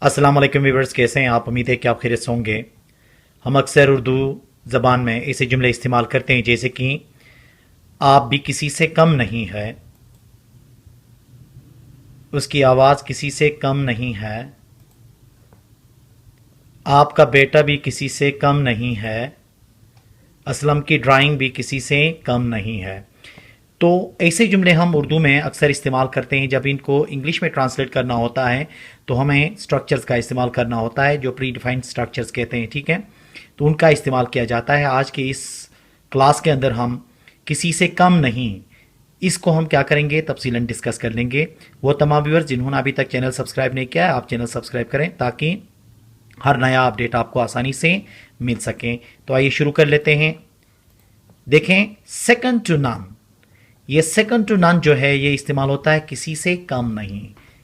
अस्सलाम वालेकुम व्यूअर्स, कैसे हैं आप? उम्मीद है कि आप खैरियत से होंगे। हम अक्सर उर्दू ज़बान में ऐसे जुमले इस्तेमाल करते हैं जैसे कि आप भी किसी से कम नहीं है, उसकी आवाज़ किसी से कम नहीं है, आपका बेटा भी किसी से कम नहीं है, असलम की ड्राइंग भी किसी से कम नहीं है। तो ऐसे जुमले हम उर्दू में अक्सर इस्तेमाल करते हैं। जब इनको इंग्लिश में ट्रांसलेट करना होता है तो हमें स्ट्रक्चर्स का इस्तेमाल करना होता है, जो प्री डिफाइंड स्ट्रक्चर्स कहते हैं, ठीक है। तो उनका इस्तेमाल किया जाता है। आज के इस क्लास के अंदर हम किसी से कम नहीं, इसको हम क्या करेंगे, तफसीलन डिस्कस कर लेंगे। वो तमाम व्यूअर्स जिन्होंने अभी तक चैनल सब्सक्राइब नहीं किया है, आप चैनल सब्सक्राइब करें ताकि हर नया अपडेट आपको आसानी से मिल सके। तो आइए शुरू कर लेते हैं। देखें, सेकंड टू नन, ये सेकंड टू नन जो है ये इस्तेमाल होता है किसी से कम नहीं,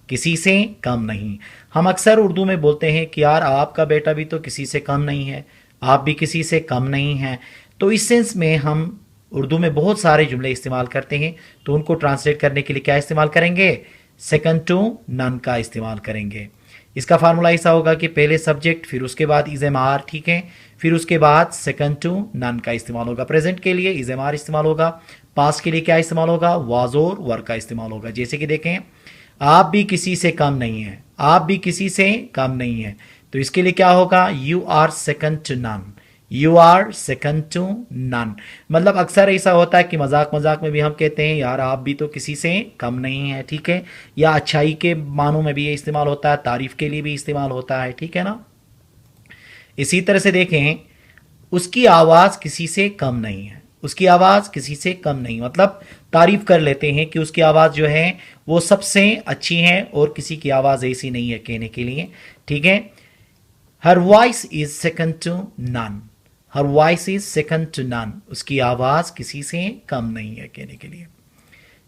किसी से कम नहीं। हम अक्सर उर्दू में बोलते हैं कि यार आपका बेटा भी तो किसी से कम नहीं है, आप भी किसी से कम नहीं हैं। तो इस सेंस में हम उर्दू में बहुत सारे जुमले इस्तेमाल करते हैं। तो उनको ट्रांसलेट करने के लिए क्या इस्तेमाल करेंगे? सेकंड टू नन का इस्तेमाल करेंगे। इसका फार्मूला ऐसा होगा कि पहले सब्जेक्ट, फिर उसके बाद इज एम आर, ठीक है, फिर उसके बाद सेकंड टू नन का इस्तेमाल होगा। प्रेजेंट के लिए इज एम आर इस्तेमाल होगा, पास्ट के लिए क्या इस्तेमाल होगा? वाज और वर का इस्तेमाल होगा। जैसे कि देखें, आप भी किसी से कम नहीं है, आप भी किसी से कम नहीं है। तो इसके लिए क्या होगा? You are second to none, you are second to none. मतलब अक्सर ऐसा होता है कि मजाक मजाक में भी हम कहते हैं यार आप भी तो किसी से कम नहीं है, ठीक है। या अच्छाई के मानों में भी ये इस्तेमाल होता है, तारीफ के लिए भी इस्तेमाल होता है, ठीक है ना। इसी तरह से देखें, उसकी आवाज किसी से कम नहीं है, उसकी आवाज किसी से कम नहीं, मतलब तारीफ कर लेते हैं कि उसकी आवाज जो है वो सबसे अच्छी है और किसी की आवाज ऐसी नहीं है कहने के लिए, ठीक है। Her voice is second to none, her voice is second to none, उसकी आवाज किसी से कम नहीं है कहने के लिए।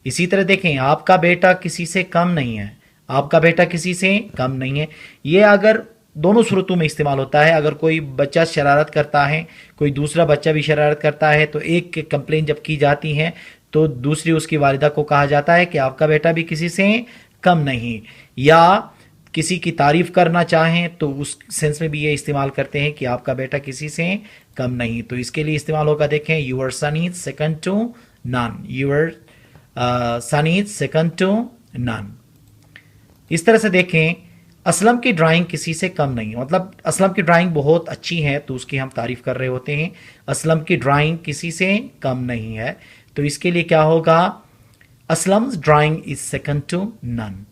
इसी तरह देखें, आपका बेटा किसी से कम नहीं है, आपका बेटा किसी से कम नहीं है। ये अगर दोनों सूरतों में इस्तेमाल होता है। अगर कोई बच्चा शरारत करता है, कोई दूसरा बच्चा भी शरारत करता है, तो एक कंप्लेन जब की जाती है तो दूसरी उसकी वालिदा को कहा जाता है कि आपका बेटा भी किसी से कम नहीं। या किसी की तारीफ करना चाहें तो उस सेंस में भी ये इस्तेमाल करते हैं कि आपका बेटा किसी से कम नहीं। तो इसके लिए इस्तेमाल होगा, देखें, your son is second to none, your son is second to none. इस तरह से देखें, असलम की ड्राइंग किसी से कम नहीं, मतलब असलम की ड्राइंग बहुत अच्छी है तो उसकी हम तारीफ कर रहे होते हैं। असलम की ड्राइंग किसी से कम नहीं है, तो इसके लिए क्या होगा? Aslam's drawing is second to none,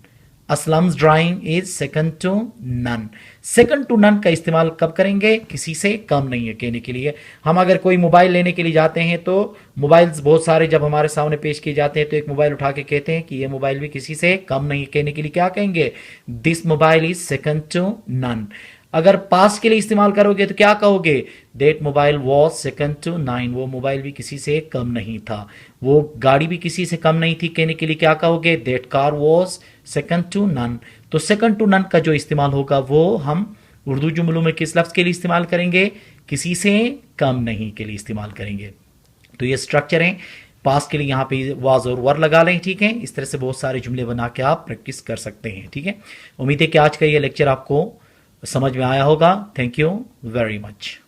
Aslam's drawing is second to none. Second to none का इस्तेमाल कब करेंगे? किसी से कम नहीं है कहने के लिए। हम अगर कोई मोबाइल लेने के लिए जाते हैं तो मोबाइल्स बहुत सारे जब हमारे सामने पेश किए जाते हैं तो एक मोबाइल उठा के कहते हैं कि ये मोबाइल भी किसी से कम नहीं कहने के लिए क्या कहेंगे? This mobile is second to none. अगर पास के लिए इस्तेमाल करोगे तो क्या कहोगे? That mobile was second to nine, वो मोबाइल भी किसी से कम नहीं था, वो गाड़ी भी किसी से कम नहीं थी कहने के लिए क्या कहोगे? That car was second to none. तो सेकंड टू नन का जो इस्तेमाल होगा वो हम उर्दू जुमलों में किस लफ्ज़ के लिए इस्तेमाल करेंगे? किसी से कम नहीं के लिए इस्तेमाल करेंगे। तो ये स्ट्रक्चर है। पास के लिए यहाँ पे वाज और वर लगा लें, ठीक है। इस तरह से बहुत सारे जुमले बना के आप प्रैक्टिस कर सकते हैं, ठीक है। उम्मीद है कि आज का ये लेक्चर आपको समझ में आया होगा। Thank you very much.